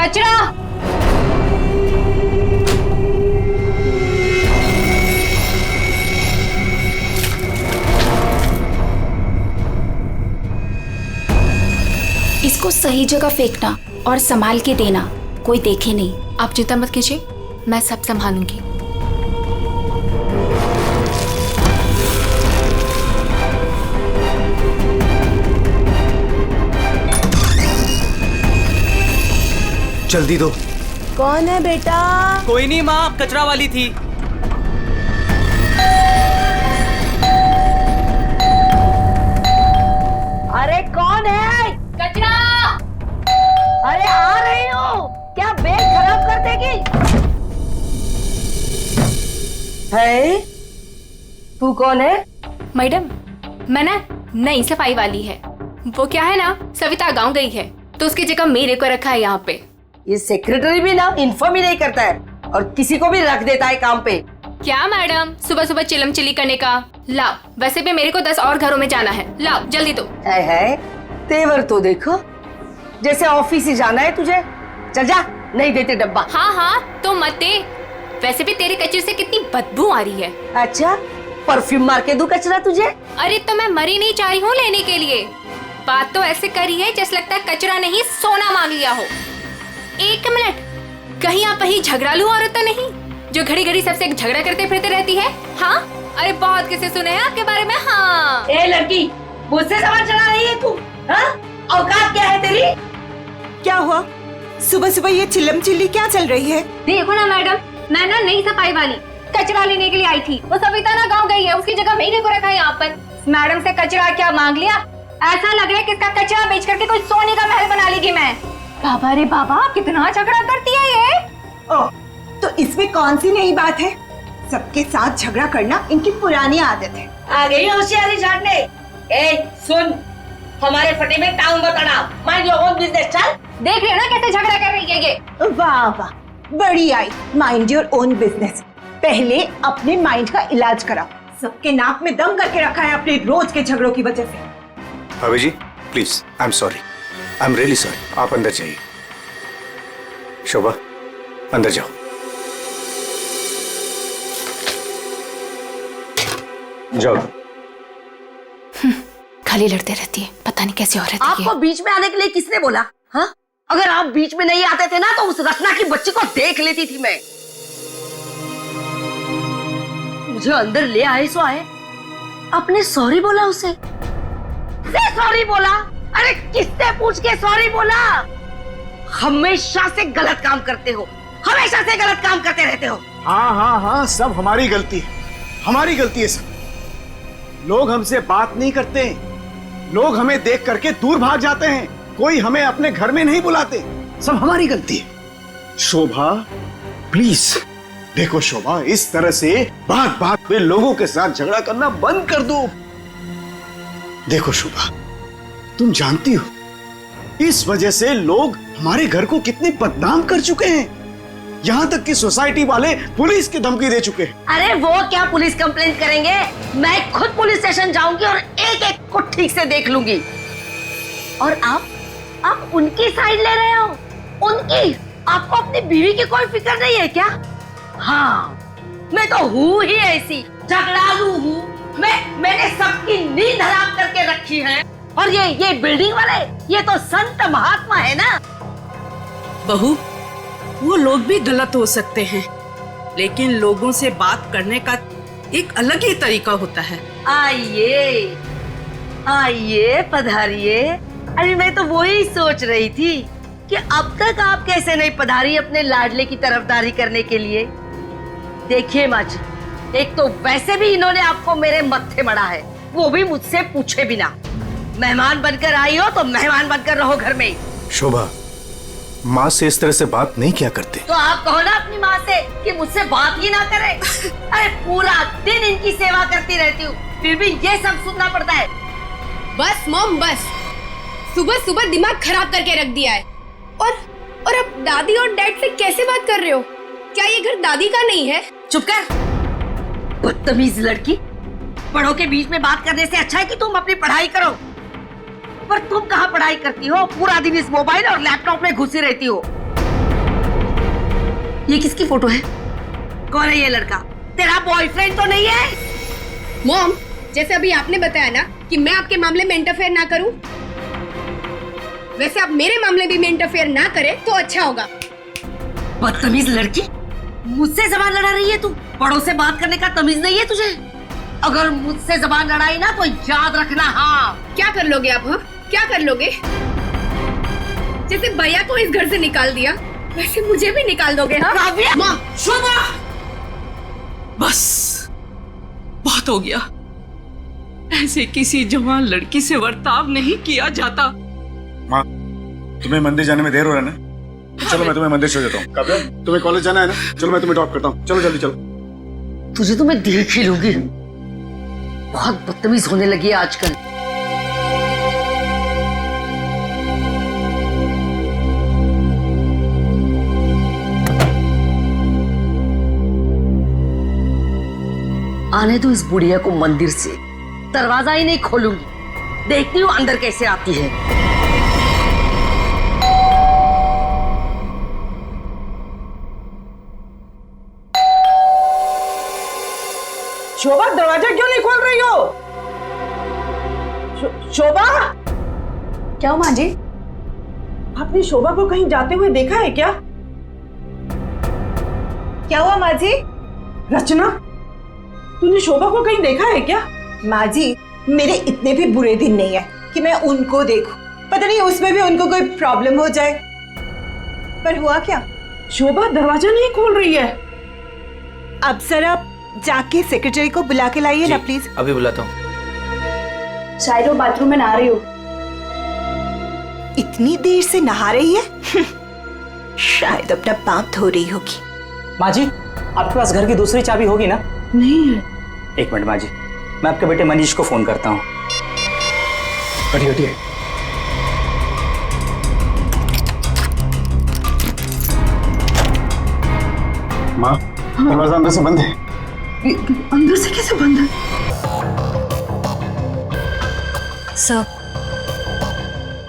कचरा। इसको सही जगह फेंकना और संभाल के देना, कोई देखे नहीं। आप चिंता मत कीजिए, मैं सब संभालूंगी। जल्दी दो। कौन है बेटा? कोई नहीं माँ, कचरा वाली थी। अरे कौन है? कचरा। अरे आ रही हूँ। क्या बैग खराब कर देगी? है? तू कौन है? मैडम, मैं ना नई सफाई वाली है। वो क्या है ना, सविता गांव गई है तो उसकी जगह मेरे को रखा है यहाँ पे। ये सेक्रेटरी भी ना इन्फॉर्म ही नहीं करता है और किसी को भी रख देता है काम पे। क्या मैडम, सुबह सुबह चिलम चिली करने का। लाओ, वैसे भी मेरे को 10 और घरों में जाना है। लाओ जल्दी दो। है तेवर तो देखो, जैसे ऑफिस ही जाना है तुझे। चल जा, नहीं देते डब्बा। हाँ हाँ तो मत दे। वैसे भी तेरे कचरे से कितनी बदबू आ रही है। अच्छा, परफ्यूम मार के दूं कचरा तुझे? अरे तो मैं मरी नहीं चाह रही हूँ लेने के लिए। बात तो ऐसे करी है जैसे लगता है कचरा नहीं सोना मांग लिया हो। एक मिनट, कहीं आप वही झगड़ालू औरत तो नहीं जो घड़ी घड़ी सबसे झगड़ा करते फिरते रहती है? हाँ, अरे बहुत किसे सुने हैं आपके बारे में। हाँ ए लड़की, मुझसे सवाल चला रही है तू? हाँ? औकात क्या है तेरी? क्या हुआ? सुबह सुबह ये चिल्लम चिल्ली क्या चल रही है? देखो ना मैडम, मैं ना नई सफाई वाली कचरा लेने के लिए आई थी। वो सविता ना गाँव गई है, उसकी जगह मेरे को रखा है यहाँ पर। मैडम से कचरा क्या मांग लिया? ऐसा लग रहा है कि इसका कचरा बेच करके कोई सोने का महल बना लेगी मैं। बाबा रे बाबा, कितना झगड़ा करती है ये। ओह, तो इसमें कौन सी नई बात है? सबके साथ झगड़ा करना इनकी पुरानी आदत है। आ गई होशियारी झाड़ने। ए सुन, हमारे फटे में टाउन मत अड़ा। Mind your own business. चल, देख रहे हो ना कैसे झगड़ा कर रही है ये। वाह वाह, बड़ी आई। Mind your own business. पहले अपने माइंड का इलाज कराओ। सबके नाक में दम करके रखा है अपने रोज के झगड़ों की वजह से। भाभी जी please, I am sorry, I am really sorry. आप अंदर जाइए। शोभा, अंदर जाओ। जाओ। खाली लड़ते रहती है, पता नहीं कैसी औरत है ये। आपको बीच में आने के लिए किसने बोला? हाँ, अगर आप बीच में नहीं आते थे ना तो उस रत्ना की बच्ची को देख लेती थी मैं। मुझे अंदर ले आए सो आए। आपने सॉरी बोला उसे? सॉरी बोला? अरे किससे पूछ के सॉरी बोला? हमेशा से गलत काम करते हो, हमेशा से गलत काम करते रहते हो। हाँ हाँ हाँ, सब हमारी गलती है, हमारी गलती है सब। लोग हमसे बात नहीं करते, लोग हमें देख करके दूर भाग जाते हैं, कोई हमें अपने घर में नहीं बुलाते, सब हमारी गलती है। शोभा प्लीज देखो, शोभा इस तरह से बात बात पे लोगों के साथ झगड़ा करना बंद कर दो। देखो शोभा, तुम जानती हो इस वजह से लोग हमारे घर को कितने बदनाम कर चुके हैं। यहाँ तक कि सोसाइटी वाले पुलिस की धमकी दे चुके हैं। अरे वो क्या पुलिस कंप्लेंट करेंगे? मैं खुद पुलिस स्टेशन जाऊंगी और एक एक को ठीक से देख लूंगी। और आप उनकी साइड ले रहे हो? उनकी? आपको अपनी बीवी की कोई फिक्र नहीं है क्या? हाँ, मैं तो हूँ ही ऐसी, झगड़ालू हूँ। मैंने सबकी नींद हराम करके रखी है। और ये बिल्डिंग वाले, ये तो संत महात्मा है ना। बहू, वो लोग भी गलत हो सकते हैं, लेकिन लोगों से बात करने का एक अलग ही तरीका होता है। आइए आइए, पधारिए। अरे मैं तो वही सोच रही थी कि अब तक आप कैसे नहीं पधारी अपने लाडले की तरफदारी करने के लिए। देखिए माँ जी, एक तो वैसे भी इन्होंने आपको मेरे मत्थे मड़ा है, वो भी मुझसे पूछे बिना। मेहमान बनकर आई हो तो मेहमान बनकर रहो घर में। शोभा, माँ से इस तरह से बात नहीं किया करते। तो आप कहो ना अपनी माँ से कि मुझसे बात ही ना करे। अरे पूरा दिन इनकी सेवा करती रहती हूँ, फिर भी ये सब सुनना पड़ता है। बस मॉम बस, सुबह सुबह दिमाग खराब करके रख दिया है। और अब दादी और डैड से कैसे बात कर रहे हो? क्या ये घर दादी का नहीं है? चुप कर, बदतमीज लड़की। बड़ों के बीच में बात करने से अच्छा है कि तुम अपनी पढ़ाई करो। पर तुम कहाँ पढ़ाई करती हो? पूरा दिन इस मोबाइल और लैपटॉप में घुसी रहती हो। ये किसकी फोटो है? कौन है ये लड़का? तेरा बॉयफ्रेंड तो नहीं है? मॉम, जैसे अभी आपने बताया ना कि मैं आपके मामले में इंटरफेयर ना करूं, वैसे आप मेरे मामले में इंटरफेयर ना करें तो अच्छा होगा। बदतमीज लड़की, मुझसे जबान लड़ा रही है तू? बड़ों से बात करने का तमीज नहीं है तुझे? अगर मुझसे जबान लड़ाई ना तो याद रखना। हाँ, क्या कर लोगे आप? हाँ, क्या कर लोगे? जैसे भैया को इस घर से निकाल दिया, वैसे मुझे भी निकाल दोगे? हाँ काव्या! मॉम, शोभा, बस बहुत हो गया। ऐसे किसी जवान लड़की से बर्ताव नहीं किया जाता। माँ, तुम्हें मंदिर जाने में देर हो रहा है ना? तो चलो मैं तुम्हें मंदिर छोड़ देता हूँ। काव्या, तुम्हें कॉलेज जाना है ना? चलो मैं तुम्हें ड्रॉप करता हूँ। चलो जल्दी चलो। तुझे तो मैं देख ही लूंगी। बहुत बदतमीज होने लगी है आजकल। आने दो इस बुढ़िया को मंदिर से, दरवाजा ही नहीं खोलूंगी। देखती हूँ अंदर कैसे आती है। शोभा, दरवाजा क्यों नहीं खोल रही हो? शोभा, क्या हुआ माँ जी? आपने शोभा को कहीं जाते हुए देखा है क्या? क्या हुआ माँ जी? रचना, तूने शोभा को कहीं देखा है क्या? माँ जी, मेरे इतने भी बुरे दिन नहीं है कि मैं उनको देखूं। पता नहीं उसमें भी उनको कोई प्रॉब्लम हो जाए। पर हुआ क्या? शोभा दरवाजा नहीं खोल रही है। अब सर आप जाके सेक्रेटरी को बुला के लाइए ना प्लीज। अभी बुलाता हूँ। शायद वो बाथरूम में नहा रही हो। इतनी देर से नहा रही है? शायद अपना पाप धो रही होगी। माँ जी, आपके पास घर की दूसरी चाबी होगी ना? नहीं है। एक मिनट माँ जी, मैं आपके बेटे मनीष को फोन करता हूँ। हटिए हटिए। माँ, दरवाजा अंदर से बंद है। अंदर से कैसे बंद है? सर,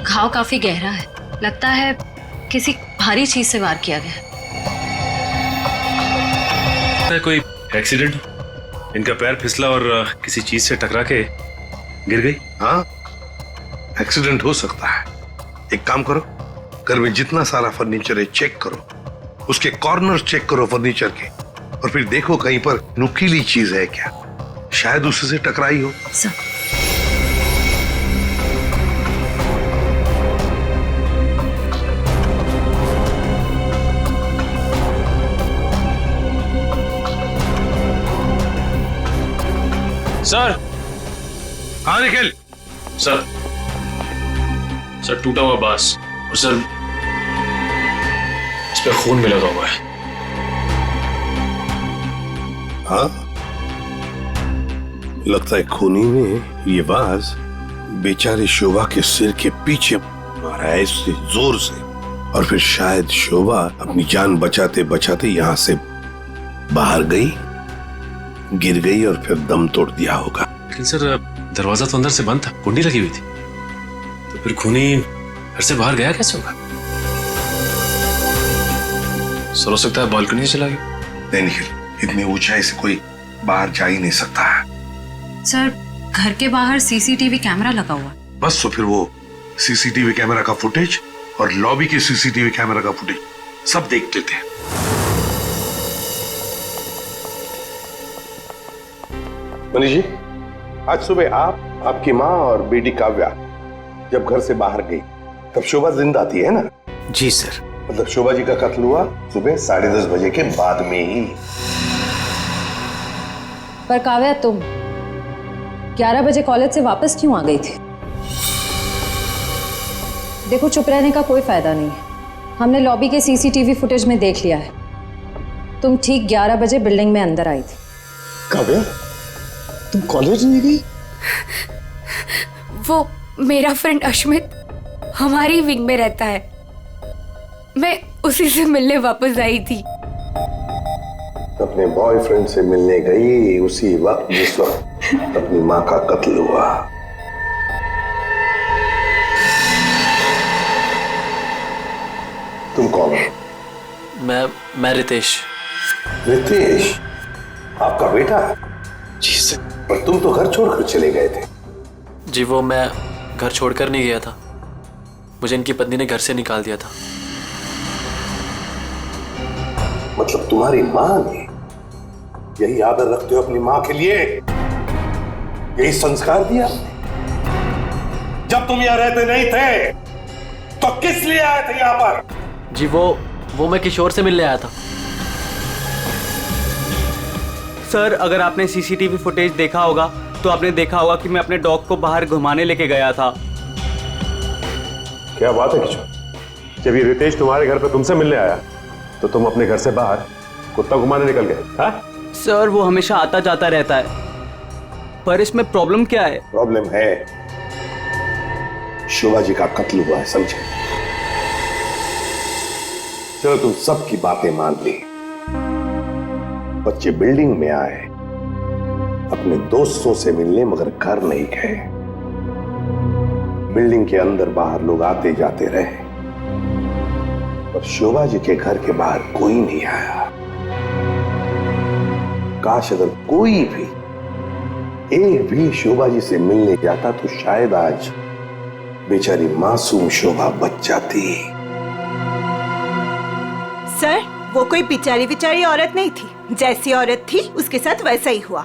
घाव काफी गहरा है, लगता है किसी भारी चीज से वार किया गया है। कोई एक्सीडेंट? इनका पैर फिसला और किसी चीज से टकरा के गिर गई। हाँ, एक्सीडेंट हो सकता है। एक काम करो, घर में जितना सारा फर्नीचर है चेक करो, उसके कॉर्नर चेक करो फर्नीचर के, और फिर देखो कहीं पर नुकीली चीज है क्या, शायद उसी से टकराई हो। सर। सर। हाँ निखिल। सर, टूटा हुआ बांस और सर इस पे खून भी लगा हुआ है। हाँ, लगता है खूनी ने ये बाज बेचारी शोभा के सिर के पीछे मारा है इससे जोर से, और फिर शायद शोभा अपनी जान बचाते बचाते यहाँ से बाहर गई, गिर गई और फिर दम तोड़ दिया होगा। लेकिन सर, दरवाजा तो अंदर से बंद था, कुंडी लगी हुई थी, तो फिर खूनी घर से बाहर गया कैसे होगा? सर, हो सकता है बालकनी से चला गया। नहीं निखिल, इतनी ऊंचाई से कोई बाहर जा ही नहीं सकता है। सर, घर के बाहर सीसीटीवी कैमरा लगा हुआ। बस तो फिर वो सीसीटीवी कैमरा का फुटेज और लॉबी के सीसीटीवी कैमरा का फुटेज सब देख लेते हैं। मनीष जी, आज सुबह आप, आपकी माँ और बेटी काव्या जब घर से बाहर गई तब शोभा जिंदा थी, है ना? जी सर। मतलब शोभा जी का कत्ल हुआ सुबह 10:30 बजे के बाद में ही। पर काव्या, तुम 11 बजे कॉलेज से वापस क्यों आ गई थी? देखो, चुप रहने का कोई फायदा नहीं है। हमने लॉबी के सीसीटीवी फुटेज में देख लिया है, तुम ठीक 11 बजे बिल्डिंग में अंदर आई थी। काव्या, तुम कॉलेज नहीं गई? वो मेरा फ्रेंड अश्मित हमारी विंग में रहता है, मैं उसी से मिलने वापस आई थी। अपने बॉयफ्रेंड से मिलने गई उसी वक्त जिस वक्त अपनी माँ का कत्ल हुआ। तुम कौन हो? मैं रितेश। रितेश, आपका बेटा? जी सर। पर तुम तो घर छोड़कर चले गए थे। जी वो मैं घर छोड़कर नहीं गया था, मुझे इनकी पत्नी ने घर से निकाल दिया था। मतलब तुम्हारी माँ ने? यही आदर रखते हो अपनी माँ के लिए? यही संस्कार दिया? जब तुम यहाँ रहते नहीं थे तो किस लिए आए थे यहाँ पर? जी वो मैं किशोर से मिलने आया था। सर, अगर आपने सीसीटीवी फुटेज देखा होगा तो आपने देखा होगा कि मैं अपने डॉग को बाहर घुमाने लेके गया था। क्या बात है किशोर, जब ये रितेश तुम्हारे घर पे तुमसे मिलने आया तो तुम अपने घर से बाहर कुत्ता घुमाने निकल गए? हाँ? सर, वो हमेशा आता जाता रहता है, पर इसमें प्रॉब्लम क्या है? प्रॉब्लम है शोभा जी का कत्ल हुआ है, समझे? चलो तुम सबकी बातें मान ली, बच्चे बिल्डिंग में आए अपने दोस्तों से मिलने, मगर घर नहीं गए। बिल्डिंग के अंदर बाहर लोग आते जाते रहे, पर शोभा जी के घर के बाहर कोई नहीं आया। काश अगर कोई भी एक भी शोभा जी से मिलने जाता तो शायद आज बेचारी मासूम शोभा बच जाती। सर, वो कोई बेचारी औरत नहीं थी, जैसी औरत थी उसके साथ वैसा ही हुआ।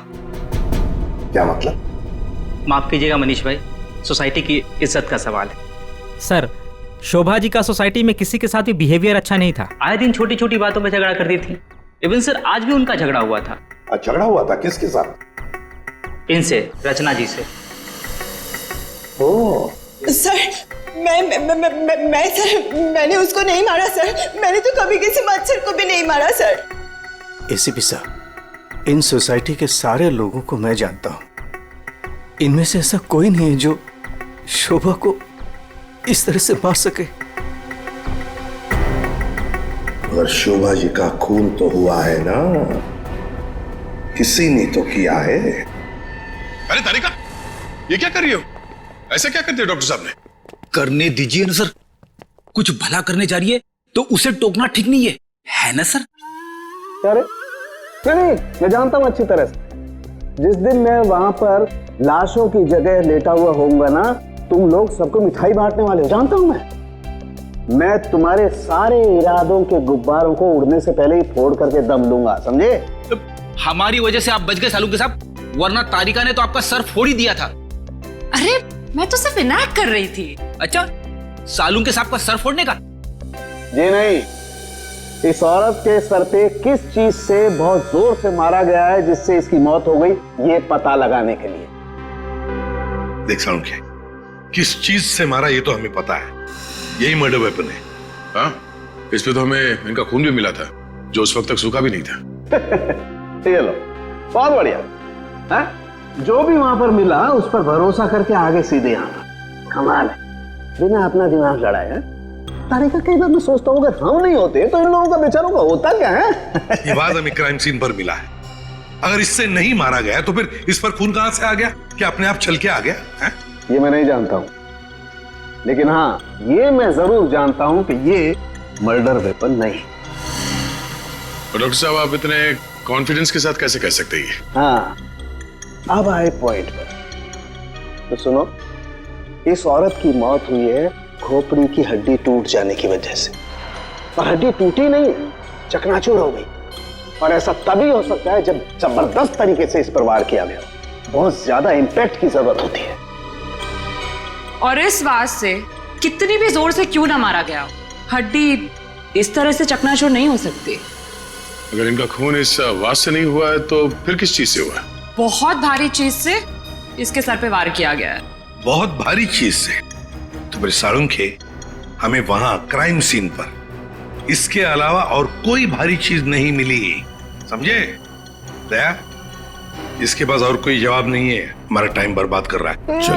क्या मतलब? माफ कीजिएगा मनीष भाई, सोसाइटी की इज्जत का सवाल है। सर, शोभा जी का सोसाइटी में किसी के साथ भी बिहेवियर अच्छा नहीं था। आए दिन छोटी छोटी बातों पे झगड़ा करती थी। इवन सर, आज भी उनका झगड़ा हुआ था। झगड़ा हुआ था? किसके साथ? इनसे, रचना जी से। ओह सर, मैंने उसको नहीं मारा सर, मैंने तो कभी किसी मच्छर को भी नहीं मारा सर। एसीपी साहब, इन सोसाइटी के सारे लोगों को मैं जानता हूं, इनमें से ऐसा कोई नहीं है जो शोभा को इस तरह से मार सके। मगर शोभा जी का खून तो हुआ है ना, किसी ने तो किया है। अरे तारिका, ये क्या कर रही हो? ऐसा क्या करते हो डॉक्टर साहब ने? करने दीजिए ना सर, कुछ भला करने जा रही है तो उसे टोकना ठीक नहीं है ना सर? अरे नहीं, मैं जानता हूं अच्छी तरह से। जिस दिन मैं वहां पर लाशों की जगह लेटा हुआ होऊंगा ना, तुम लोग सबको मिठाई बांटने वाले हो, जानता हूं मैं तुम्हारे सारे इरादों के गुब्बारों को उड़ने से पहले ही फोड़ करके दम लूंगा, समझे? हमारी वजह से आप बच गए सालू के साहब, वरना तारिका ने तो आपका सर फोड़ ही दिया था। अरे मैं तो सिर्फ इनायत कर रही थी। अच्छा, सालू के साहब का सर फोड़ने का? जी नहीं, इस औरत के सर पे किस चीज से बहुत जोर से मारा गया है जिससे इसकी मौत हो गई, ये पता लगाने के लिए। देख सालुंखे, किस चीज से मारा ये तो हमें पता है, यही मर्डर वेपन है। हाँ, इस पे तो हमें इनका खून भी मिला था जो उस वक्त तक सूखा भी नहीं था। ये लो, बहुत बढ़िया। हाँ? जो भी वहां पर मिला उस पर भरोसा करके आगे सीधे आना, कमाल है, बिना अपना दिमाग लड़ाए। तारिका, कई बार मैं सोचता हूँ अगर हम नहीं होते तो इन लोगों का बेचारों का होता क्या है? ये बात हमें क्राइम सीन पर मिला है, अगर इससे नहीं मारा गया तो फिर इस पर खून कहां से आ गया? क्या अपने आप छल के आ गया है? ये मैं नहीं जानता हूं, लेकिन हाँ ये मैं जरूर जानता हूं कि ये मर्डर वेपन नहीं। डॉक्टर साहब, आप इतने कॉन्फिडेंस के साथ कैसे कह सकते हैं? हाँ, अब आए पॉइंट पर। तो सुनो, इस औरत की मौत हुई है खोपड़ी की हड्डी टूट जाने की वजह से, और हड्डी टूटी नहीं, चकनाचूर हो गई। और ऐसा तभी हो सकता है जब जबरदस्त तरीके से इस पर वार किया गया, बहुत ज्यादा इंपैक्ट की जरूरत होती है। और इस वार से कितनी भी जोर से क्यों ना मारा गया, हड्डी इस तरह से चकनाचूर नहीं हो सकती। अगर इनका खून इस वार से नहीं हुआ है तो फिर किस चीज से हुआ है? बहुत भारी चीज से इसके सर पे वार किया गया है। बहुत भारी चीज से? तो फिर सालुंखे, हमें वहां क्राइम सीन पर इसके अलावा और कोई भारी चीज नहीं मिली, समझे? दया, इसके पास और कोई जवाब नहीं है, हमारा टाइम बर्बाद कर रहा है। चलो।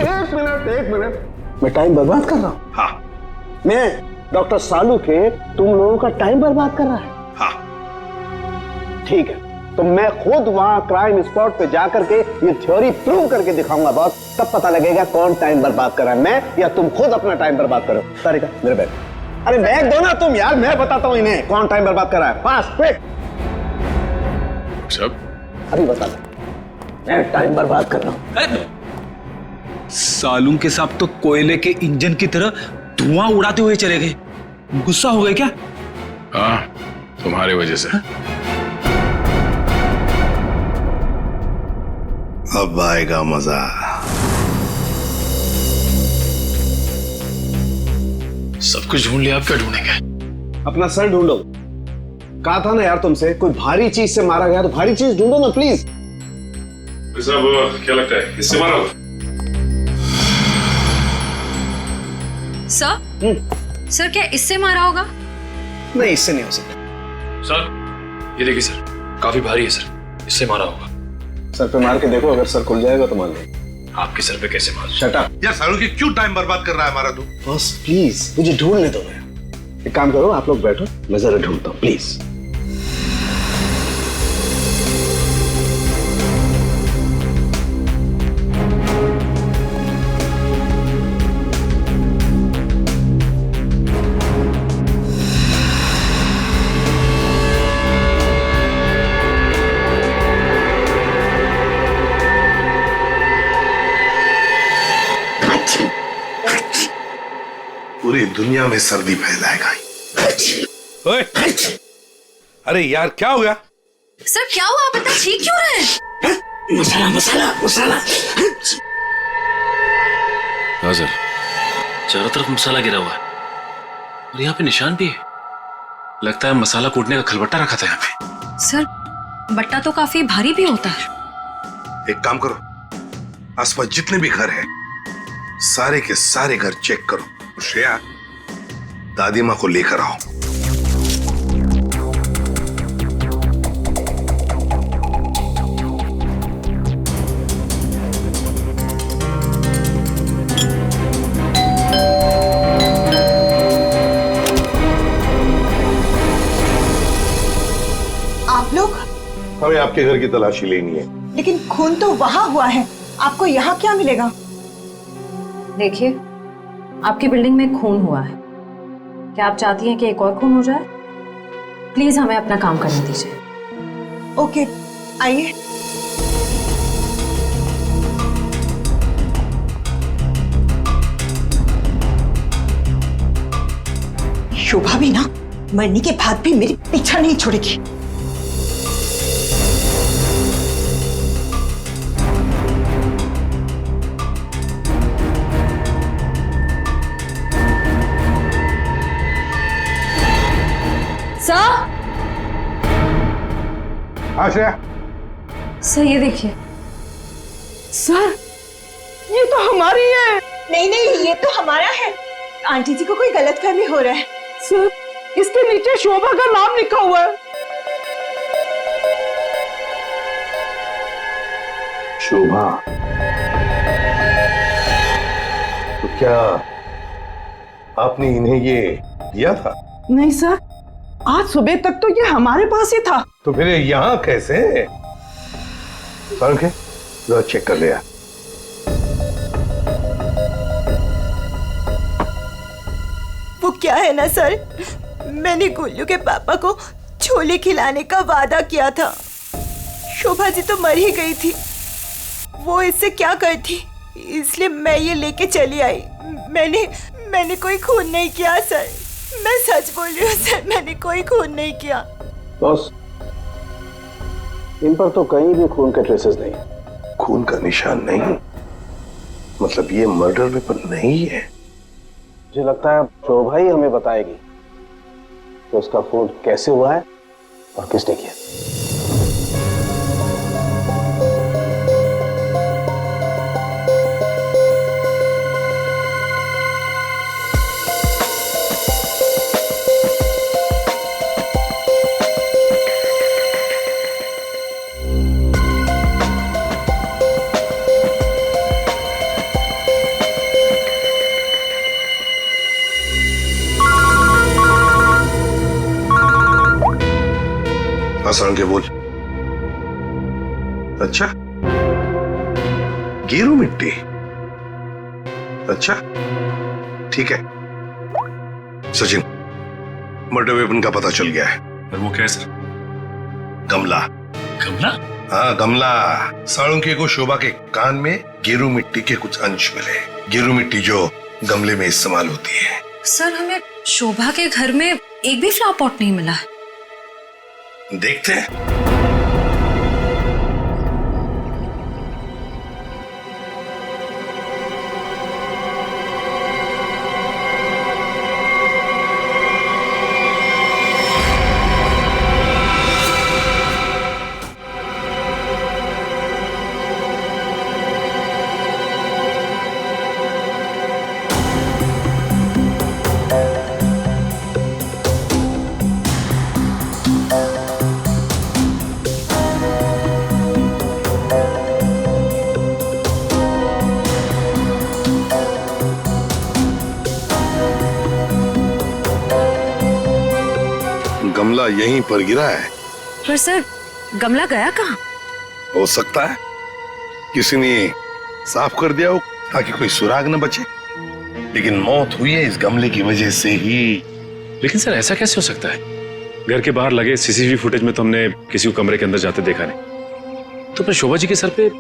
एक मिनट, मैं टाइम बर्बाद कर रहा हूँ? हाँ। मैं डॉक्टर सालू के तुम लोगों का टाइम बर्बाद कर रहा है? हाँ। ठीक है, तो मैं खुद वहां क्राइम स्पॉट पे जाकर के ये थ्योरी प्रूव करके दिखाऊंगा बॉस, तब पता लगेगा कौन टाइम बर्बाद कर रहा है, मैं या तुम खुद अपना टाइम बर्बाद करो। तारिका, मेरे बैठ। अरे बैग दो ना तुम यार, मैं बताता हूँ इन्हें कौन टाइम बर्बाद कर रहा है। Fast quick. सब अभी बता दो, मैं टाइम बर्बाद कर रहा हूँ। सालूम के साथ तो कोयले के इंजन की तरह धुआं उड़ाते हुए चले गए। गुस्सा हो गए क्या? हाँ, तुम्हारी वजह से। अब आएगा मजा। सब कुछ ढूंढ लिया, आप क्या ढूंढेंगे? अपना सर ढूंढो। कहा था ना यार तुमसे, कोई भारी चीज से मारा गया तो भारी चीज ढूंढो ना प्लीज। साहब क्या लगता है, इससे मारा होगा? सर क्या इससे मारा होगा? नहीं, इससे नहीं हो सकता। सर ये देखिए सर, काफी भारी है सर, इससे मारा होगा। सर पे मार के देखो, अगर सर खुल जाएगा तो मान लो। आपके सर पे कैसे मार? Shut up. यार सालों की क्यों टाइम बर्बाद कर रहा है हमारा तू? बस प्लीज मुझे ढूंढने दो। एक काम करो, आप लोग बैठो, मैं जरा ढूंढता हूँ प्लीज। पूरी दुनिया में सर्दी फैलाएगा। ओए, अरे यार क्या हो गया? सर क्या हुआ, आप इतना चीख क्यों रहे हैं? मसाला मसाला मसाला। हाँ सर, चारों तरफ मसाला गिरा हुआ है और यहाँ पे निशान भी है। लगता है मसाला कूटने का खलबट्टा रखा था यहाँ पे। सर बट्टा तो काफी भारी भी होता है। एक काम करो, आसपास जितने भी घर हैं, सारे के सारे घर चेक करो। श्रेया, दादी माँ को लेकर आओ। आप लोग? हमें आपके घर की तलाशी लेनी है। लेकिन खून तो वहां हुआ है, आपको यहाँ क्या मिलेगा? देखिए, आपकी बिल्डिंग में खून हुआ है। क्या आप चाहती हैं कि एक और खून हो जाए? प्लीज हमें अपना काम करने दीजिए। ओके, आइए। शोभा भी ना मरने के बाद भी मेरी पीछा नहीं छोड़ेगी। श्रेया, सर ये देखिए। सर ये तो हमारी है। नहीं नहीं, ये तो हमारा है। आंटी जी को कोई गलतफहमी हो रहा है। सर इसके नीचे शोभा का नाम लिखा हुआ है। शोभा? तो क्या आपने इन्हें ये दिया था? नहीं सर, आज सुबह तक तो ये हमारे पास ही था। तो फिर यहाँ कैसे? जरा चेक कर लिया। वो क्या है ना सर, मैंने गुल्लू के पापा को छोले खिलाने का वादा किया था। शोभा जी तो मर ही गई थी, वो इससे क्या करती, इसलिए मैं ये लेके चली आई। मैंने कोई खून नहीं किया सर, मैं सच बोल रही हूँ सर, मैंने कोई खून नहीं किया। बॉस, इन पर तो कहीं भी खून के ट्रेसेस नहीं। खून का निशान नहीं, मतलब ये मर्डर वेपन नहीं है। मुझे लगता है शोभा ही हमें बताएगी कि उसका खून कैसे हुआ है और किसने किया। आसान के बोल। अच्छा, गेरू मिट्टी। अच्छा ठीक है सचिन, मर्डर वेपन का पता चल गया है। पर वो क्या है सर? गमला। गमला? हाँ गमला। साळुंखे को शोभा के कान में गेरू मिट्टी के कुछ अंश मिले। गेरू मिट्टी जो गमले में इस्तेमाल होती है। सर हमें शोभा के घर में एक भी फ्लावर पॉट नहीं मिला है। देखते हैं। गमला यहीं पर गिरा है। पर सर गमला गया कहाँ? हो सकता है किसी ने साफ कर दिया हो ताकि कोई सुराग न बचे, लेकिन मौत हुई है इस गमले की वजह से ही। लेकिन सर ऐसा कैसे हो सकता है? घर के बाहर लगे सीसीटीवी फुटेज में तो हमने किसी को कमरे के अंदर जाते देखा नहीं। तो फिर शोभा जी के सर पे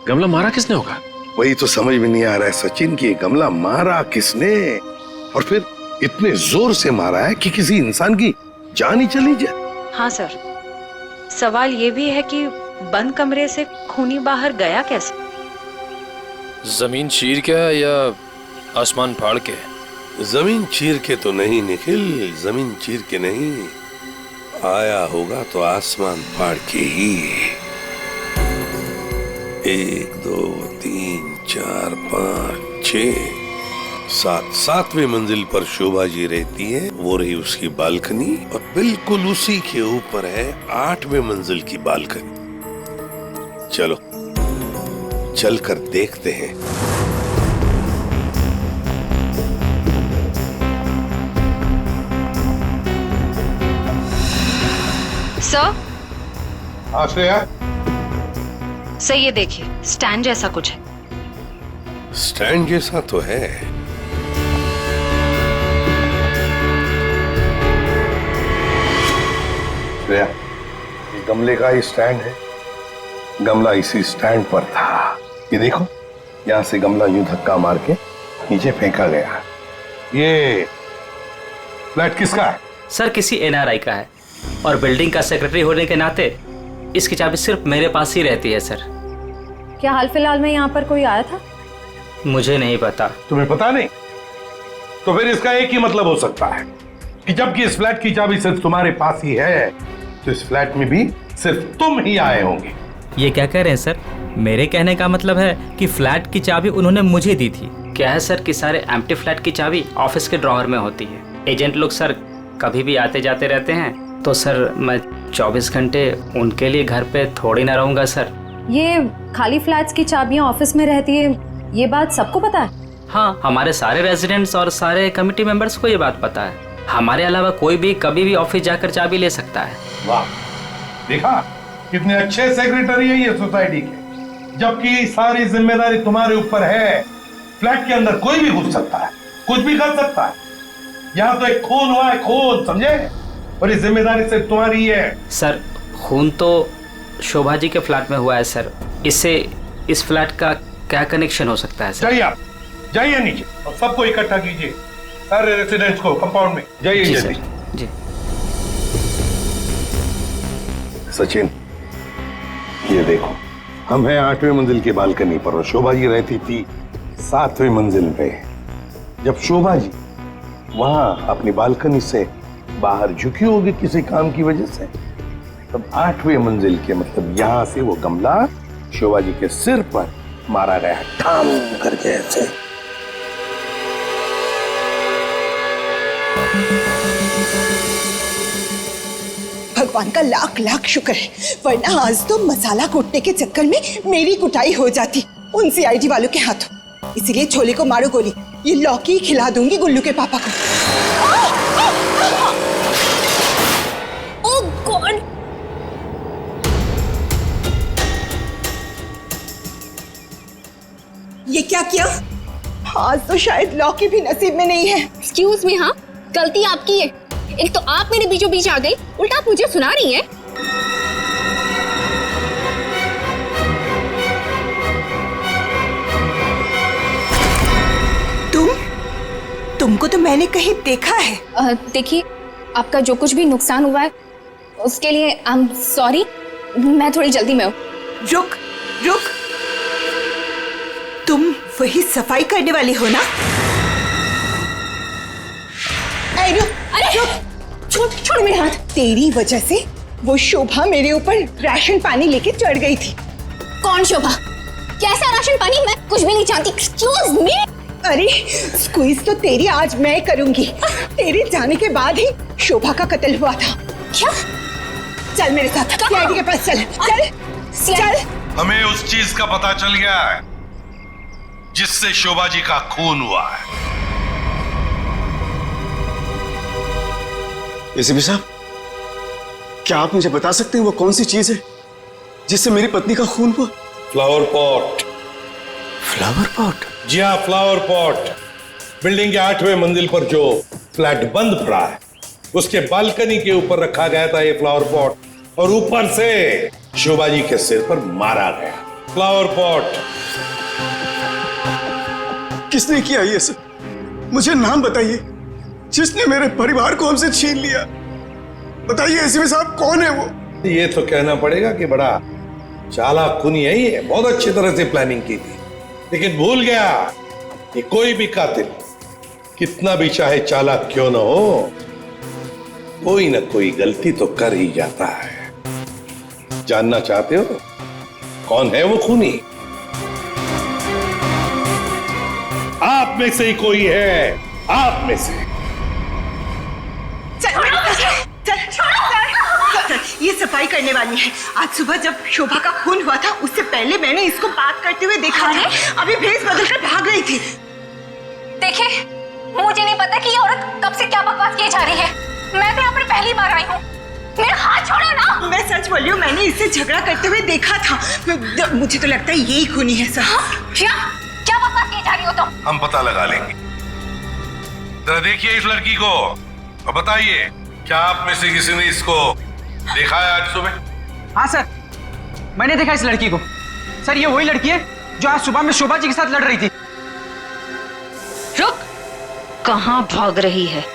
गमला मारा किसने होगा? वही तो समझ में नहीं आ रहा है सचिन कि गमला मारा किसने, और फिर इतने जोर से मारा है कि किसी इंसान की जान ही चली जाए। हाँ सर, सवाल ये भी है कि बंद कमरे से खूनी बाहर गया कैसे? जमीन चीर के या आसमान फाड़ के? जमीन चीर के तो नहीं निखिल, जमीन चीर के नहीं, आया होगा तो आसमान फाड़ के ही। 1 2 3 4 5 6 7वीं मंजिल पर शोभा जी रहती है, वो रही उसकी बालकनी, और बिल्कुल उसी के ऊपर है 8वीं मंजिल की बालकनी। चलो चलकर देखते हैं। सर? श्रेया, सर ये देखिए, स्टैंड जैसा कुछ है। स्टैंड जैसा तो है। श्रेया, ये गमले का ही स्टैंड है। गमला इसी स्टैंड पर था। ये देखो, यहाँ से गमला यूं धक्का मार के नीचे फेंका गया। ये फ्लैट किसका है? सर किसी NRI का है, और बिल्डिंग का सेक्रेटरी होने के नाते इसकी चाबी सिर्फ मेरे पास ही रहती है सर। क्या हाल फिलहाल में यहाँ पर कोई आया था? मुझे नहीं पता। तुम्हें पता नहीं? तो फिर इसका एक ही मतलब हो सकता है कि जबकि इस फ्लैट की चाबी सिर्फ तुम्हारे पास ही है, तो इस फ्लैट में भी सिर्फ तुम ही आए होंगे। ये क्या कह रहे हैं सर? मेरे कहने का मतलब है कि फ्लैट की चाबी उन्होंने मुझे दी थी। क्या है सर कि सारे एम्प्टी फ्लैट की चाबी ऑफिस के ड्रॉअर में होती है। एजेंट लोग सर कभी भी आते जाते रहते हैं, तो सर मैं 24 घंटे उनके लिए घर पे थोड़ी ना रहूंगा सर। ये खाली फ्लैट्स की चाबियां ऑफिस में रहती है, ये बात सबको पता है? हाँ, हमारे सारे रेजिडेंट्स और सारे कमिटी मेंबर्स को ये बात पता है। हमारे अलावा कोई भी कभी भी ऑफिस जाकर चाबी ले सकता है। वाह, देखा कितने अच्छे सेक्रेटरी है ये सोसाइटी के, जबकि सारी जिम्मेदारी तुम्हारे ऊपर है। फ्लैट के अंदर कोई भी घुस सकता है, कुछ भी कर सकता है। यहाँ तो एक खून हुआ है, खून, समझे? और ये जिम्मेदारी सिर्फ तुम्हारी है। सर खून तो शोभा जी के फ्लैट में हुआ है सर, इससे इस फ्लैट का क्या कनेक्शन हो सकता है सर? जाइए आप, जाइए नीचे और सबको इकट्ठा कीजिए, सारे रेसिडेंट्स को कंपाउंड में। जाइए जल्दी। जी सचिन, ये देखो, हम हैं 8वीं मंजिल की बालकनी पर और शोभा जी रहती थी 7वीं मंजिल पे। जब शोभा जी वहां अपनी बालकनी से बाहर झुकी होगी किसी काम की वजह से, तब 8वीं मंजिल के मतलब यहां से वो गमला शोभा जी के सिर पर मारा गया, ठाम करके ऐसे। भगवान का लाख लाख शुक्र है, वरना आज तो मसाला कूटने के चक्कर में मेरी कुटाई हो जाती उन CID वालों के हाथों। इसीलिए छोले को मारो गोली, ये लौकी खिला दूंगी गुल्लू के पापा को। ओह गॉड! ये क्या किया? आज तो शायद लौकी भी नसीब में नहीं है। एक्सक्यूज मी, हाँ गलती आपकी है। एक तो आप मेरे बीचों बीच आ गई, उल्टा आप मुझे सुना रही हैं। तुमको तो मैंने कहीं देखा है। देखिए, आपका जो कुछ भी नुकसान हुआ है उसके लिए आई एम सॉरी। मैं थोड़ी जल्दी में हूँ। रुक रुक, तुम वही सफाई करने वाली हो ना? अरे छोड़ मेरे हाथ। तेरी वजह से वो शोभा मेरे ऊपर राशन पानी लेके चढ़ गई थी। कौन शोभा? कैसा राशन पानी? मैं कुछ भी नहीं जानती। Excuse me. अरे स्क्वीज तो तेरी आज मैं करूंगी। तेरे जाने के बाद ही शोभा का कत्ल हुआ था। क्या? चल मेरे साथ, सीआईडी के पास चल। चल। हमें उस चीज का पता चल गया है जिससे शोभा जी का खून हुआ है। एसीपी साहब, क्या आप मुझे बता सकते हैं वो कौन सी चीज है जिससे मेरी पत्नी का खून हुआ? Flower pot. Flower pot? जी हाँ, फ्लावर पॉट। बिल्डिंग के 8वें मंजिल पर जो फ्लैट बंद पड़ा है उसके बालकनी के ऊपर रखा गया था ये फ्लावर पॉट और ऊपर से शोभा जी के सिर पर मारा गया। Flower pot. किसने किया ये सब? मुझे नाम बताइए जिसने मेरे परिवार को हमसे छीन लिया। बताइए एसीपी साहब, कौन है वो? ये तो कहना पड़ेगा कि बड़ा चालाक खूनी है ये। बहुत अच्छी तरह से प्लानिंग की थी, लेकिन भूल गया कि कोई भी कातिल कितना भी चाहे चालाक क्यों ना हो, कोई ना कोई गलती तो कर ही जाता है। जानना चाहते हो कौन है वो खूनी? आप में से ही कोई है, आप में से। ये सफाई करने वाली है। आज सुबह जब शोभा का खून हुआ था उससे पहले मैंने इसको बात करते हुए देखा था। अभी भेस बदलकर भाग रही थी। देखिए, मुझे नहीं पता कि ये औरत कब से क्या बकवास किए जा रही है। मैं तो यहाँ पर पहली बार आई हूँ। मेरा हाथ छोड़ो ना। मैं सच बोल रही हूँ, मैंने इससे झगड़ा करते हुए देखा था। मुझे तो लगता है यही खूनी है सर। क्या बकवास किए जा रही हो तुम? हम पता लगा लेंगे। जरा देखिए इस लड़की को और बताइए, क्या आप में से किसी ने इसको देखा है आज सुबह? हाँ सर, मैंने देखा इस लड़की को। सर, ये वही लड़की है जो आज सुबह में शोभा जी के साथ लड़ रही थी। रुक, कहाँ भाग रही है?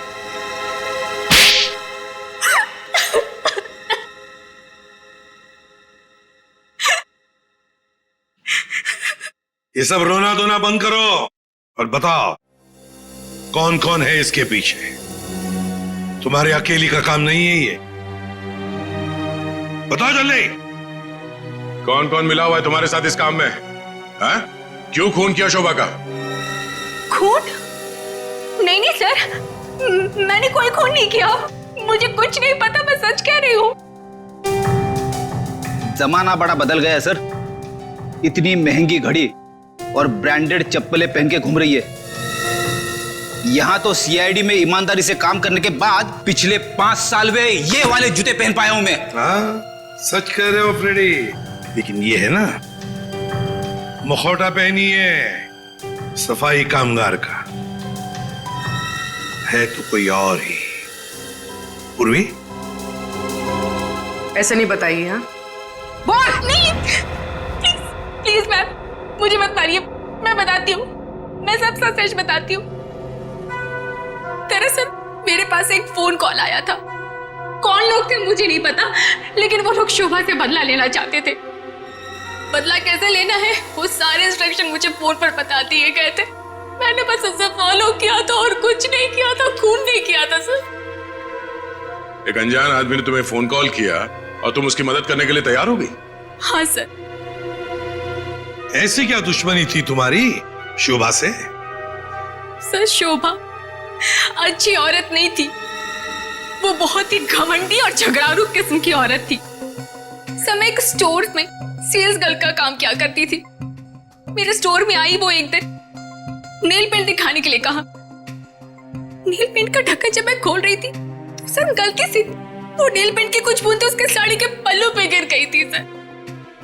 ये सब रोना धोना बंद करो और बताओ कौन कौन है इसके पीछे। तुम्हारे अकेली का काम नहीं है ये। बताओ जल्दी। कौन कौन मिला हुआ है तुम्हारे साथ इस काम में? हाँ? क्यों खून किया शोभा का? खून? नहीं सर, मैंने कोई खून नहीं किया। मुझे कुछ नहीं पता, मैं सच कह रही हूँ। जमाना बड़ा बदल गया है सर। इतनी महंगी घड़ी और ब्रांडेड चप्पलें पहन के घूम रही है। यहां तो सीआईडी में ईमानदारी से काम करने के बाद पिछले 5 साल में ये वाले जूते पहन पाया हूं मैं। हाँ, सच कह रहे हो फ्रेडी। लेकिन ये है ना, मुखौटा पहनी है सफाई कामगार का, है तो कोई और ही। पूर्वी, ऐसे नहीं बताइए। हाँ, बोल नहीं। प्लीज मैम, मुझे मत मारिए। मैं बताती हूँ, मैं सब सच बताती हूँ। दरअसल मेरे पास एक फोन कॉल आया था। कौन लोग थे मुझे नहीं पता, लेकिन वो लोग शोभा से बदला लेना चाहते थे। बदला कैसे लेना है वो सारे इंस्ट्रक्शन मुझे फोन पर बता दिए गए थे। मैंने बस उसे फॉलो किया था और कुछ नहीं किया था, खून नहीं किया था सर। एक अनजान आदमी ने तुम्हें फोन कॉल किया और तुम उसकी मदद करने के लिए तैयार हो गई? हाँ सर। ऐसी क्या दुश्मनी थी तुम्हारी शोभा से? सर, शोभा अच्छी औरत नहीं थी। वो बहुत ही घमंडी और झगड़ारू किस्म की औरत थी। समय एक स्टोर में सेल्स गर्ल का काम किया करती थी। मेरे स्टोर में आई वो एक दिन, नेल पेंट दिखाने के लिए कहा। नेल पेंट का ढक्कन जब मैं खोल रही थी तो सर गलती से वो नेल पेंट की कुछ बूंदें उसके साड़ी के पल्लू पे गिर गई थी सर।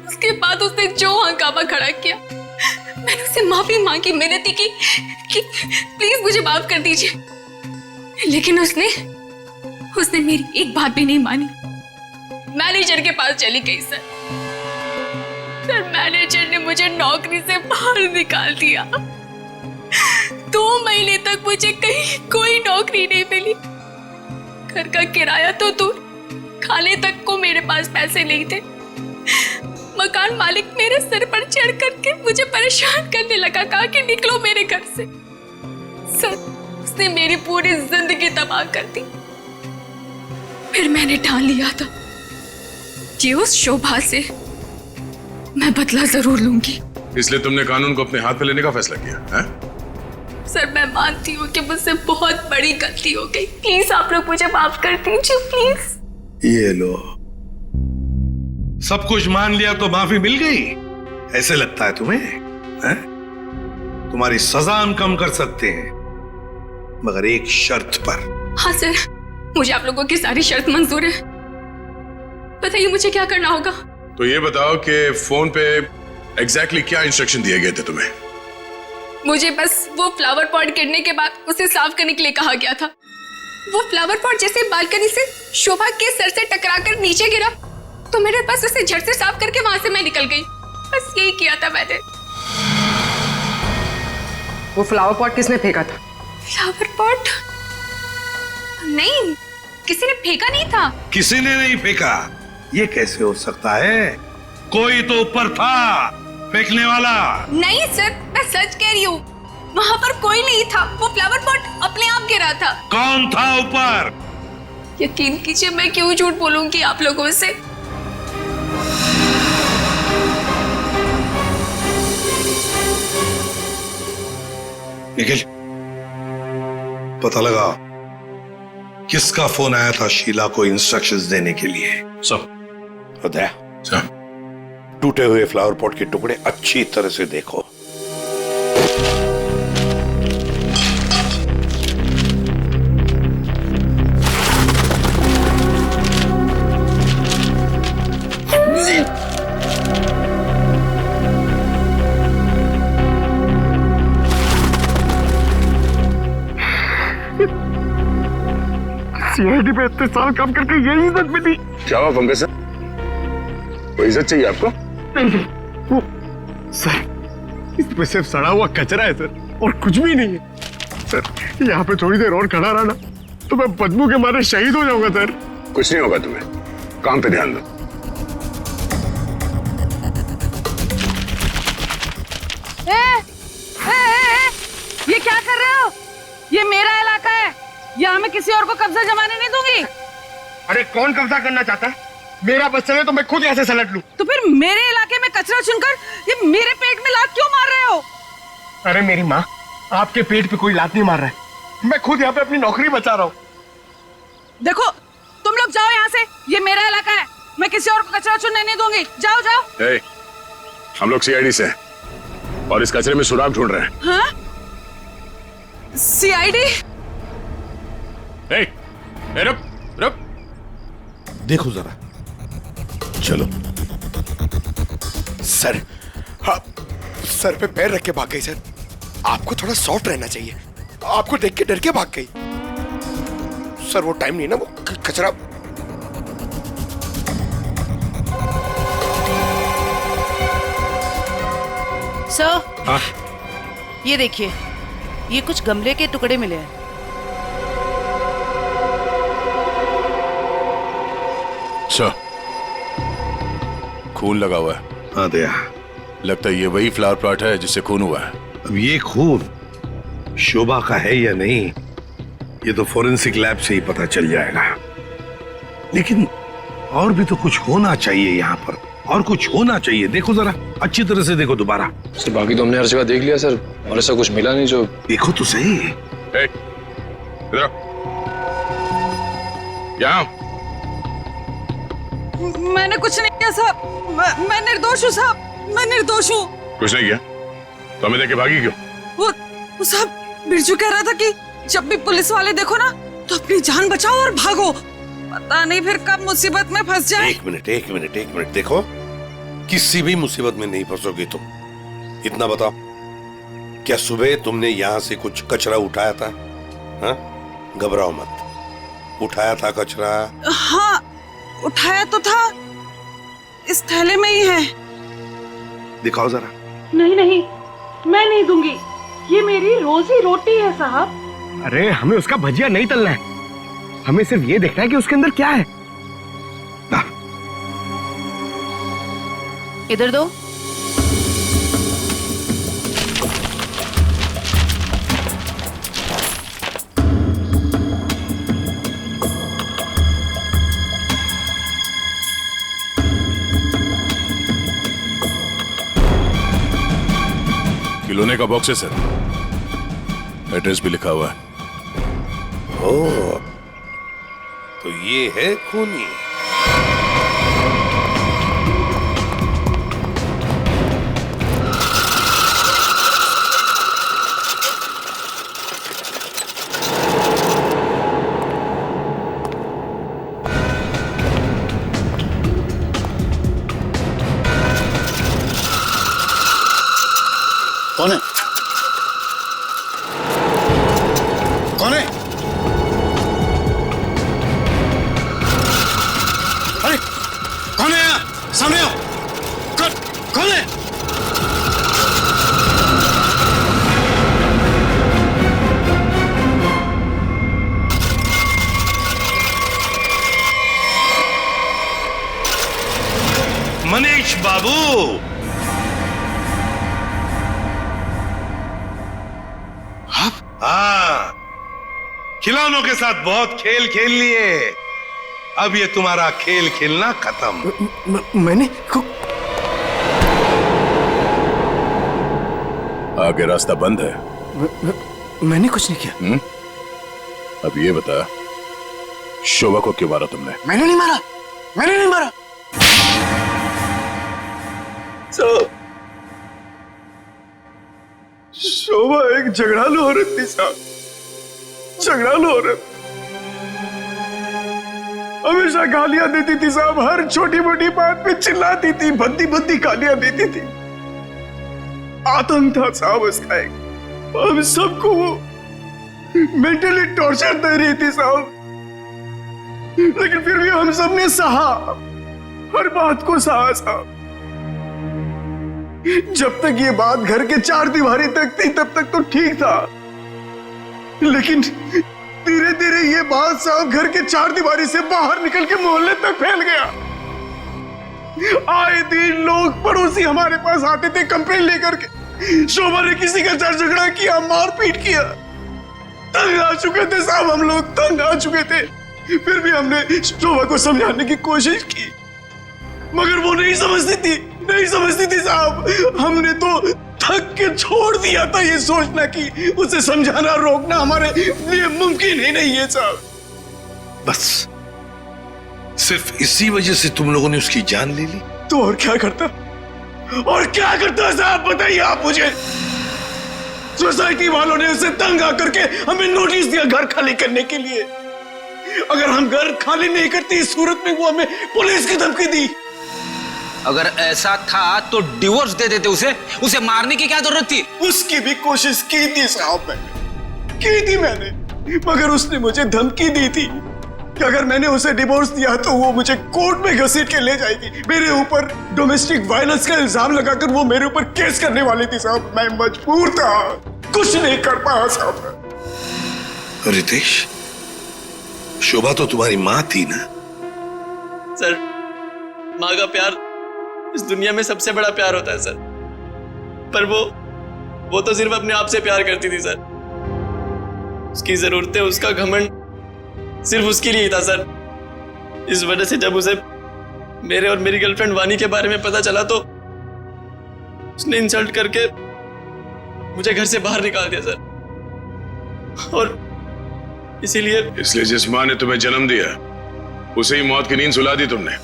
उसके बाद उसने जो हंगामा खड़ा किया, मैंने उससे माफी मांगी, मिन्नती की कि प्लीज मुझे माफ कर दीजिए, लेकिन उसने उसने मेरी एक बात भी नहीं मानी। मैनेजर के पास चली गई सर। मैनेजर ने मुझे नौकरी से बाहर निकाल दिया। 2 महीने तक मुझे कहीं कोई नौकरी नहीं मिली। घर का किराया तो दूर, खाने तक को मेरे पास पैसे नहीं थे। मकान मालिक मेरे सिर पर चढ़ करके मुझे परेशान करने लगा, कहा कि निकलो मेरे घर से। सर, उसने मेरी पूरी जिंदगी तबाह कर दी। फिर मैंने ठान लिया था कि उस शोभा से मैं बदला जरूर लूंगी। इसलिए तुमने कानून को अपने हाथ में लेने का फैसला किया है? सर, मैं मानती हूँ कि मुझसे बहुत बड़ी गलती हो गई। प्लीज आप लोग मुझे माफ कर दीजिए, प्लीज। ये लो, सब कुछ मान लिया तो माफी मिल गई? ऐसे लगता है तुम्हें? है? तुम्हारी सजा हम कम कर सकते हैं, मगर एक शर्त पर। हाँ सर, मुझे आप लोगों की सारी शर्त मंजूर है। बताइए मुझे क्या करना होगा। तो ये बताओ कि फोन पे एग्जैक्टली क्या इंस्ट्रक्शन दिए गए थे तुम्हें? मुझे बस वो फ्लावर पॉट गिरने के बाद उसे साफ करने के लिए कहा गया था। वो फ्लावर पॉट जैसे बालकनी से शोभा के सर से टकराकर नीचे गिरा तो मेरे पास उसे झट से साफ करके वहां से मैं निकल गई। बस यही किया था मैंने। वो फ्लावर पॉट किसने फेंका था? Flower pot? नहीं, किसी ने फेंका नहीं था। किसी ने नहीं फेंका? ये कैसे हो सकता है? कोई तो ऊपर था फेंकने वाला। नहीं सर, मैं सच कह रही हूँ, वहाँ पर कोई नहीं था। वो फ्लावर पॉट अपने आप गिरा था। कौन था ऊपर? यकीन कीजिए, मैं क्यों झूठ बोलूंगी आप लोगों से। निखिल, पता लगा किसका फोन आया था शीला को इंस्ट्रक्शंस देने के लिए? सर, टूटे हुए फ्लावर पॉट के टुकड़े अच्छी तरह से देखो। सीआईडी पे इतने साल काम करके यही इज्जत मिली। क्या हुआ पंकज सर? कोई इज्जत चाहिए आपको? नहीं, वो सर, इसमें सिर्फ सड़ा हुआ कचरा है सर, और कुछ भी नहीं है सर। यहाँ पे थोड़ी देर और खड़ा रहा ना तो मैं बदबू के मारे शहीद हो जाऊंगा सर। कुछ नहीं होगा तुम्हें, काम पे ध्यान दो। ये क्या कर रहे हो? ये मेरा इलाका है, यहाँ मैं किसी और को कब्जा जमाने नहीं दूंगी। अरे कौन कब्जा करना चाहता है? मेरा बस चले तो मैं खुद यहाँ से सलट लूं। तो फिर मेरे इलाके में कचरा चुनकर ये मेरे पेट में लात क्यों मार रहे हो? अरे मेरी माँ, आपके पेट पे कोई लात नहीं मार रहा है, मैं खुद यहाँ पे अपनी नौकरी बचा रहा हूँ। देखो, तुम लोग जाओ यहाँ से, ये मेरा इलाका है, मैं किसी और को कचरा चुनने नहीं दूंगी। जाओ जाओ। हम लोग सीआईडी से हैं और इस कचरे में सुराग ढूंढ रहे हैं। हाँ? सीआईडी? रुक रुक, देखो जरा, चलो। सर, हाँ, सर पे पैर रख के भाग गई सर। आपको थोड़ा सॉफ्ट रहना चाहिए, आपको देख के डर के भाग गई। सर वो टाइम नहीं ना, वो कचरा। सर, हाँ? ये देखिए, ये कुछ गमले के टुकड़े मिले हैं। अच्छा, खून लगा हुआ है। हाँ दया, लगता है ये वही फ्लावर प्लॉट है जिससे खून हुआ है। अब ये खून शोभा का है या नहीं, ये तो फोरेंसिक लैब से ही पता चल जाएगा। लेकिन और भी तो कुछ होना चाहिए यहाँ पर, और कुछ होना चाहिए। देखो जरा, अच्छी तरह से देखो दोबारा। सर बाकी तो हमने हर जगह देख लिया सर, और ऐसा कुछ मिला नहीं जो। देखो तो सही। यहाँ मैंने कुछ नहीं किया साहब, मैं निर्दोष हूँ साहब, मैं निर्दोष हूँ। कुछ नहीं किया तो हमें देख के भागी क्यों? वो साहब, बिरजू कह रहा था कि जब भी पुलिस वाले देखो ना तो अपनी जान बचाओ और भागो, पता नहीं फिर कब मुसीबत में फंस जाए। एक मिनट देखो, किसी भी मुसीबत में नहीं फंसोगी तुम। इतना बताओ, क्या सुबह तुमने यहाँ से कुछ कचरा उठाया था? हाँ? घबराओ मत, उठाया था कचरा? हाँ, उठाया तो था, इस थैले में ही है। दिखाओ जरा। नहीं नहीं, मैं नहीं दूंगी, ये मेरी रोजी रोटी है साहब। अरे हमें उसका भजिया नहीं तलना है, हमें सिर्फ ये देखना है कि उसके अंदर क्या है। इधर दो। खिलौने का बॉक्स है सर, एड्रेस भी लिखा हुआ है। ओह, तो ये है खूनी। कौन है? कौन है? अरे कौन है यहाँ? सामने आओ। कौन है? मनीष बाबू, हाँ, खिलौनों के साथ बहुत खेल खेल लिए, अब ये तुम्हारा खेल खेलना खत्म। मैंने आगे रास्ता बंद है। मैंने कुछ नहीं किया। अब ये बता, शोभा को क्यों मारा तुमने? मैंने नहीं मारा, मैंने नहीं मारा। शोभा एक झगड़ालू औरत थी साहब, झगड़ालू औरत। हमेशा गालियां देती थी साहब, हर छोटी मोटी बात पे चिल्लाती थी, भद्दी भद्दी गालियां देती थी। आतंक था साहब उसका एक। हम सबको वो मेंटली टॉर्चर दे रही थी साहब, लेकिन फिर भी हम सबने सहा, हर बात को सहा साहब। जब तक ये बात घर के चार दीवारी तक थी तब तक तो ठीक था, लेकिन धीरे धीरे ये बात साहब घर के चार दीवारी से बाहर निकल के मोहल्ले तक फैल गया। आए दिन लोग पड़ोसी हमारे पास आते थे कंप्लेन लेकर के, शोभा ने किसी का झगड़ा किया, मारपीट किया। तंग आ चुके थे साहब, हम लोग तंग आ चुके थे। फिर भी हमने शोभा को समझाने की कोशिश की, मगर वो नहीं समझती थी, नहीं समझती थी साहब। हमने तो थक के छोड़ दिया था ये सोचना कि उसे समझाना रोकना हमारे लिए मुमकिन ही नहीं है साहब। बस सिर्फ इसी वजह से तुम लोगों ने उसकी जान ले ली? तो और क्या करता, और क्या करता साहब, बताइए आप मुझे। सोसाइटी वालों ने उसे तंग आकर के हमें नोटिस दिया घर खाली करने के लिए। अगर हम घर खाली नहीं करते इस सूरत में वो हमें पुलिस की धमकी दी। अगर ऐसा था तो डिवोर्स दे देते उसे मारने की क्या जरूरत थी? उसकी भी कोशिश की थी साहब, मैंने, मगर उसने मुझे धमकी दी थी कि अगर मैंने उसे डिवोर्स दिया तो वो मुझे कोर्ट में घसीट के ले जाएगी। मेरे ऊपर डोमेस्टिक वायलेंस का इल्जाम लगाकर वो मेरे ऊपर केस करने वाली थी साहब। मैं मजबूर था, कुछ नहीं कर पाया साहब। रितेश, शोभा तो तुम्हारी माँ थी ना? सर, माँ का प्यार इस दुनिया में सबसे बड़ा प्यार होता है सर, पर वो तो सिर्फ अपने आप से प्यार करती थी सर। उसकी जरूरतें, उसका घमंड सिर्फ उसके लिए ही था सर। इस वजह से जब उसे मेरे और मेरी गर्लफ्रेंड वानी के बारे में पता चला तो उसने इंसल्ट करके मुझे घर से बाहर निकाल दिया सर। और इसलिए जिस माँ ने तुम्हें जन्म दिया उसे ही मौत की नींद सुला दी तुमने,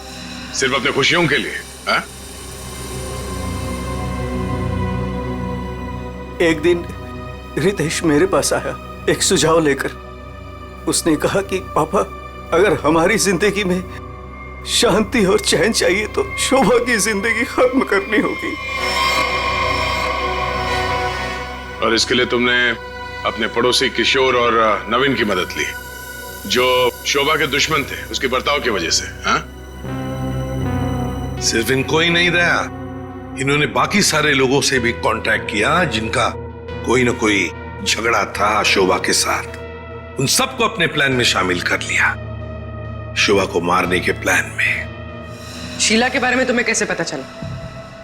सिर्फ अपने खुशियों के लिए। हा? एक दिन रितेश मेरे पास आया एक सुझाव लेकर। उसने कहा कि पापा, अगर हमारी जिंदगी में शांति और चैन चाहिए तो शोभा की जिंदगी खत्म करनी होगी। और इसके लिए तुमने अपने पड़ोसी किशोर और नवीन की मदद ली, जो शोभा के दुश्मन थे उसके बर्ताव की वजह से। हाँ, सिर्फ इनको ही नहीं दया, इन्होंने बाकी सारे लोगों से भी कांटेक्ट किया जिनका कोई ना कोई झगड़ा था शोभा के साथ। उन सबको अपने प्लान में शामिल कर लिया, शोभा को मारने के प्लान में। शीला के बारे में तुम्हें कैसे पता चला?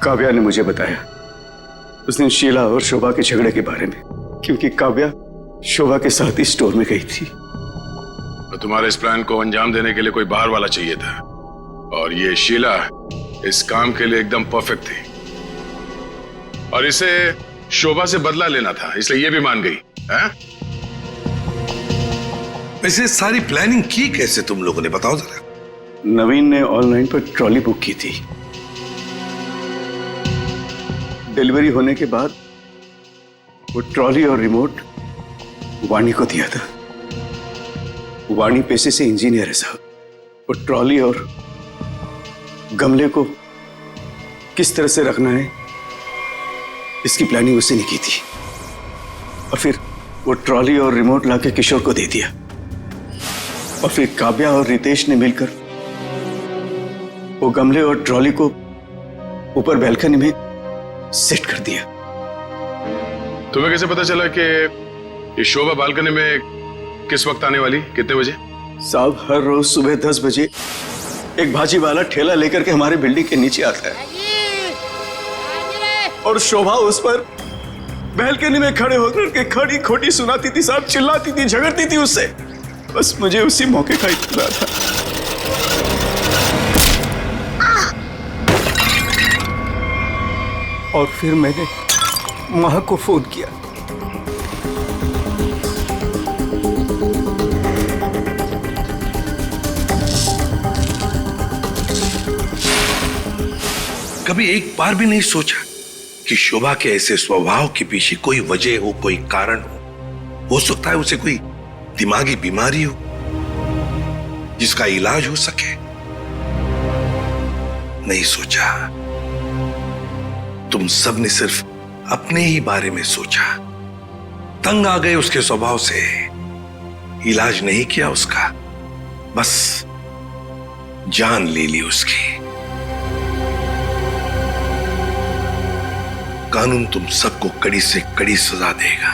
काव्या ने मुझे बताया उस दिन शीला और शोभा के झगड़े के बारे में, क्योंकि काव्या शोभा के साथ ही स्टोर में गई थी। तो तुम्हारे इस प्लान को अंजाम देने के लिए कोई बाहर वाला चाहिए था, और ये शीला इस काम के लिए एकदम परफेक्ट थी, और इसे शोभा से बदला लेना था, इसलिए ये भी मान गई। हैं? वैसे सारी प्लानिंग की कैसे तुम लोगों ने, बताओ जरा। नवीन ने ऑनलाइन पर ट्रॉली बुक की थी। डिलीवरी होने के बाद वो ट्रॉली और रिमोट वाणी को दिया था। वाणी पेशे से इंजीनियर है साहब। वो ट्रॉली और गमले को किस तरह से रखना है इसकी प्लानिंग उसी ने की थी, और फिर वो ट्रॉली और रिमोट लाके किशोर को दे दिया, और फिर काव्या और रितेश ने मिलकर वो गमले और ट्रॉली को ऊपर बैल्कनी में सेट कर दिया। तुम्हें कैसे पता चला कि ये शोभा बालकनी में किस वक्त आने वाली, कितने बजे? साहब हर रोज सुबह 10 बजे एक भाजी वाला ठेला लेकर के हमारे बिल्डिंग के नीचे आता है, और शोभा उस पर बैल्कनी में खड़े होकर के खड़ी खोटी सुनाती थी साहब, चिल्लाती थी, झगड़ती थी उससे। बस मुझे उसी मौके का इंतजार था। और फिर मैंने मां को फोन किया। कभी एक बार भी नहीं सोचा कि शोभा के ऐसे स्वभाव के पीछे कोई वजह हो, कोई कारण हो सकता है उसे कोई दिमागी बीमारी हो जिसका इलाज हो सके? नहीं सोचा। तुम सब ने सिर्फ अपने ही बारे में सोचा, तंग आ गए उसके स्वभाव से, इलाज नहीं किया उसका, बस जान ले ली उसकी। कानून तुम सबको कड़ी से कड़ी सजा देगा।